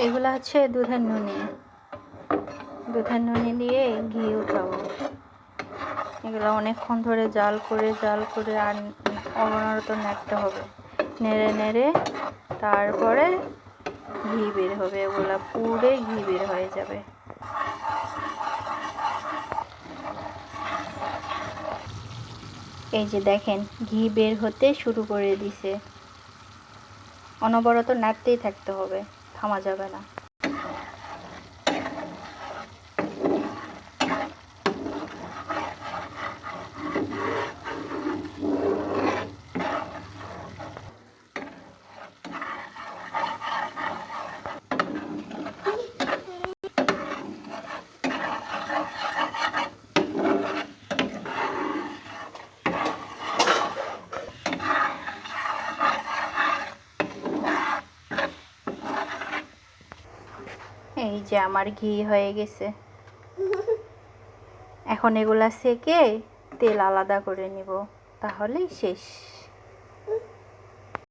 এগুলো হচ্ছে দুধের নুনি দিয়ে ঘি উঠাবো। এগুলো অনেকক্ষণ ধরে জাল করে আর অনবরত নাড়তে হবে। নেড়ে নেড়ে তারপরে ঘি বের হবে, এগুলো পুড়ে ঘি বের হয়ে যাবে। এই যে দেখেন ঘি বের হতে শুরু করে দিছে। অনবরত নাড়তেই থাকতে হবে, থামা যাবে না। এই যে আমার ঘি হয়ে গেছে। এখন এগুলা সেকে তেল আলাদা করে নিব, তাহলেই শেষ।